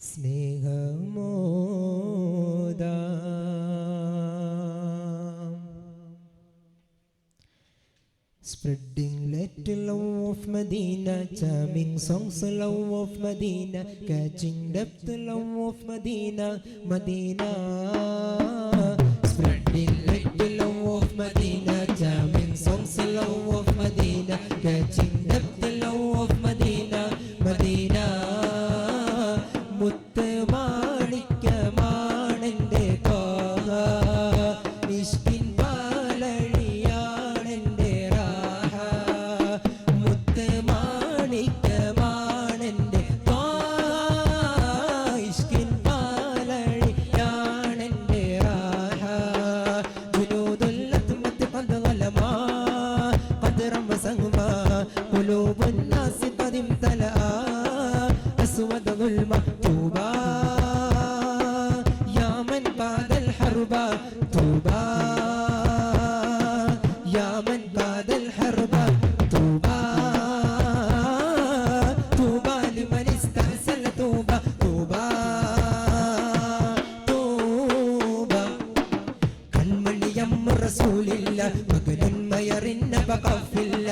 സ്നേഹമോദാ Spreading little love of Medina, charming songs love of Medina, catching depth love of Medina, Medina. Spreading little love of Medina, charming songs love of Medina, catching depth love of Medina, Medina. മുത്ത് മാണിക്യമാണെന്റെ കോഹ ഇഷ്കിൻ പാലഴിയാണെന്റെ റാഹ മുത്ത് മാണിക്യമാണെന്റെ കോഹ ഇഷ്കിൻ പാലഴിയാണെന്റെ റാഹ ജുനൂദുല്ലത്മത്ത് ഖദ് ഗലമാ ഖദ്റൻ വസഹ്മാ ഖുലൂബുൻ നാസ് ഖദ് ഇംതലഅ أسود ظلمة طوبى يا من قاد الحرب طوبى يا من قاد الحرب طوبى طوبى لمن استحسن طوبى طوبى طوبى കൺമണിയം റസൂലില്ല മകനൻ മയറിന്ന ബഖഫില്ല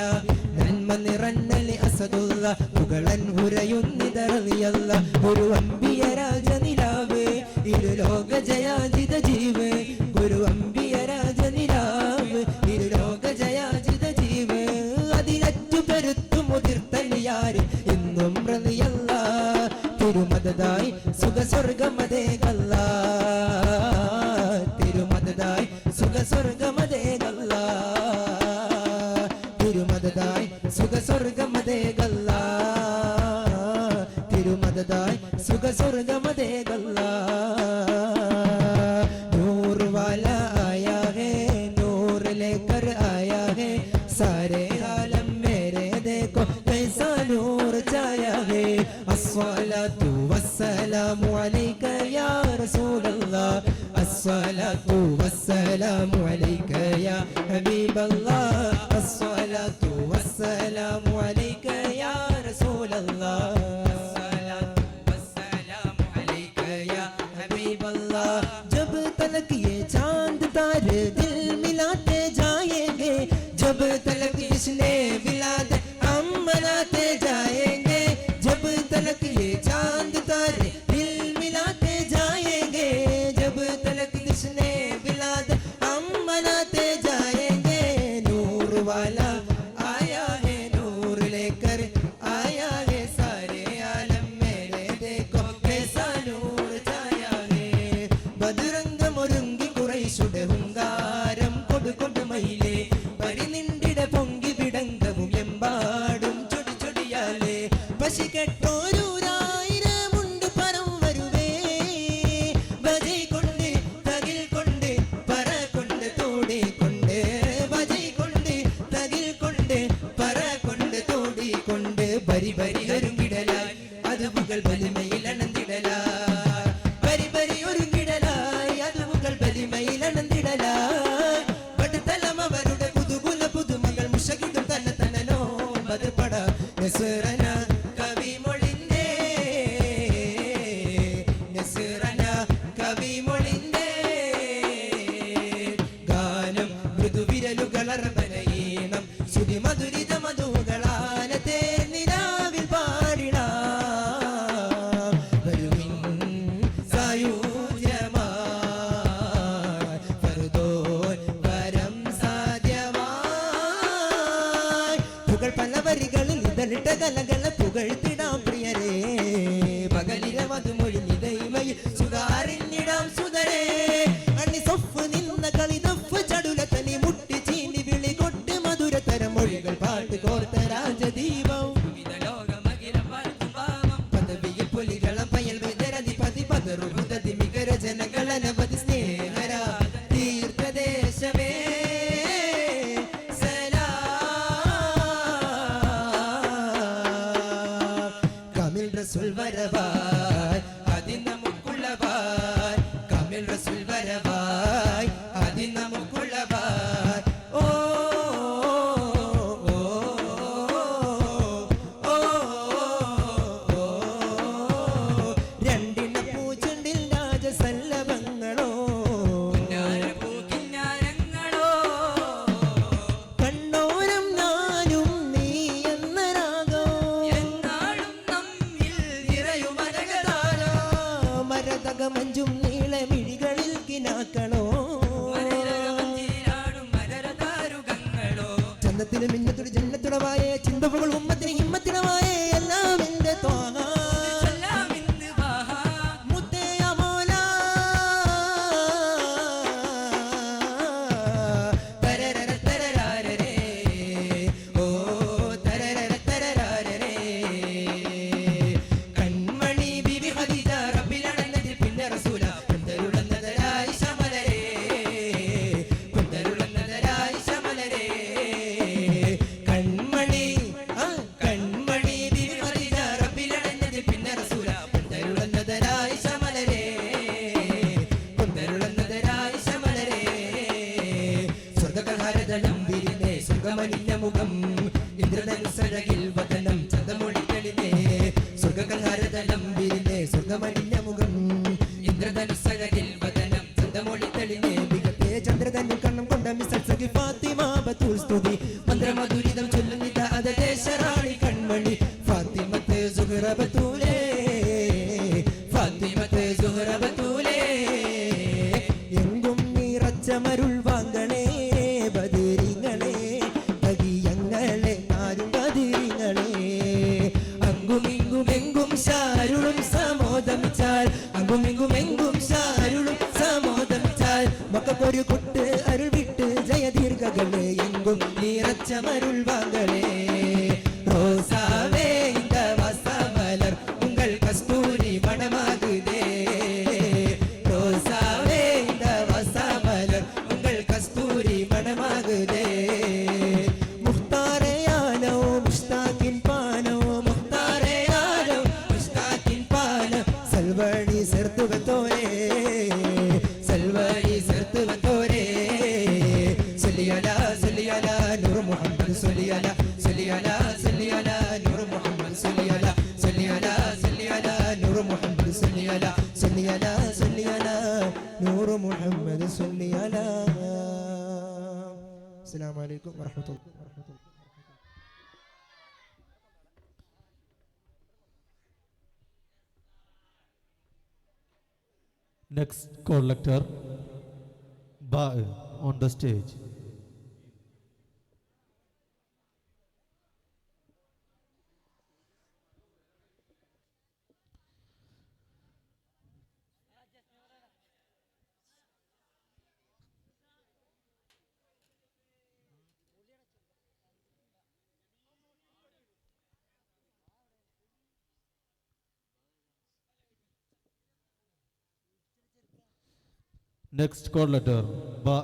നന്മ നിറന്നലി അസദുള്ള പുകളൻ ഹുരയുന്നിതറിയല്ല ഒരു അമ്പിയ രാജനിലാവ് ഇരുലോക ജയാജിത ജീവ് ഒരു അമ്പിയ രാജനിലാവ് ഇരുലോക ജയാജിത ജീവ് അതിലറ്റു പെരുത്തു മുതിർത്തലിയാര് ഇന്നും പ്രതിയല്ല തിരുമദതായി സുഖസ്വർഗമതേകല്ല തിരുമദതായി സുഖസ്വർഗമതേകല്ല തിരുമദതായി സുഖസ്വർഗമതേകല്ല തിരുമദതായി സുഖസ്വർഗമതേകല്ല നൂർ വാലാ ആയാ ഹേ നൂർ ലേക്കർ ആയാ ഹേ സാരേ ആലം മേരെ देखो कैसा नूर छाया है अस्सलातु वस्सलामु अलैका या रसूल अल्लाह अस्सलातु वस्सलामु अलैका या हबीब अल्लाह अस्सलातु वस्सलामु अलैका या रसूल अल्लाह अस्सलातु वस्सलामु अलैका या हबीब अल्लाह जब तलक ये चांद तारे दिल मिलाते जाएंगे जब तलक इसने विलादत हम मनाते जाएंगे जब तलक ये चांद तारे दिल मिलाते जाएंगे जब तलक इसने विलादत हम मनाते जाएंगे नूर वाला आया है नूर लेकर आया है सारे आलम മഞ്ചും നീളമിഴികളിൽ കിനാക്കളോ ചന്തത്തിലും മിന്നത്തൊരു ജന്നത്തുടവായ ചിന്തവുകൾ ഉമ്മത്തിന് ഹിമ്മത്തിടവായ എല്ലാം എന്റെ ത്വാഹ മുഖം ഇന്ദ്രധനുസഴകിൽ വദനം ചതമൊഴികളിലെ സ്വർഗകൽഹാരതലം വിരിലെ സ്വർഗമണിഞ്ഞ മുഖം ഇന്ദ്രധനുസഴകിൽ വദനം ചതമൊഴികളിലെ മികത്തെ ചന്ദ്രധനു കണ്ണം കൊണ്ട മിസൽസഖി ഫാത്തിമ ബത്തൂൽ സ്തുതി മന്ത്രമധുരിതം ചൊല്ലുന്നിത അതദേശറാണി കൺമണി ഫാത്തിമത്തെ സുഹറ ബത്തൂലേ ഫാത്തിമത്തെ സുഹറ ബത്തൂലേ എങ്കും നിറച്ച മരുൾ വാങ്ങളെ ബദരിങ്ങളെ അങ്ങുമിങ്ങുമെങ്കും ശാരുളും സമോദമിച്ചാൽ അങ്ങുമിങ്ങുമെങ്കും ശാരുളും സമോദമിച്ചാൽ മക്കൊരു കുട്ട് അരുൾ വിട്ട് ജയദീർഘകളെ എങ്കും നിറച്ച മരുൾ വാങ്ങളെ റോസാവേ இந்த வசமலர் உங்கள் கஸ்தூரி மணமாகுதே ரோசாவே இந்த வசமலர் உங்கள் கஸ்தூரி மணமாகுதே മുഖ്താരയാനോ മുസ്താഖിൻ പാനോ മുഖ്താരയാനോ മുസ്താഖിൻ പാന സൽവഴി ചേർത്ത് വെത്തോരേ സൽവഴി ചേർത്ത് വെത്തോരേ സല്ലിയല സല്ലിയല നൂർ മുഹമ്മദ് സല്ലിയല സല്ലിയല സല്ലിയല നൂർ മുഹമ്മദ് സല്ലിയല സല്ലിയല സല്ലിയല നൂർ മുഹമ്മദ് സല്ലിയല സല്ലിയല സല്ലിയല നൂർ മുഹമ്മദ് സല്ലിയല. അസ്സലാമു അലൈക്കും വറഹ്മത്തുള്ളാഹി. Next collector Ba on the stage. Next call letter Ba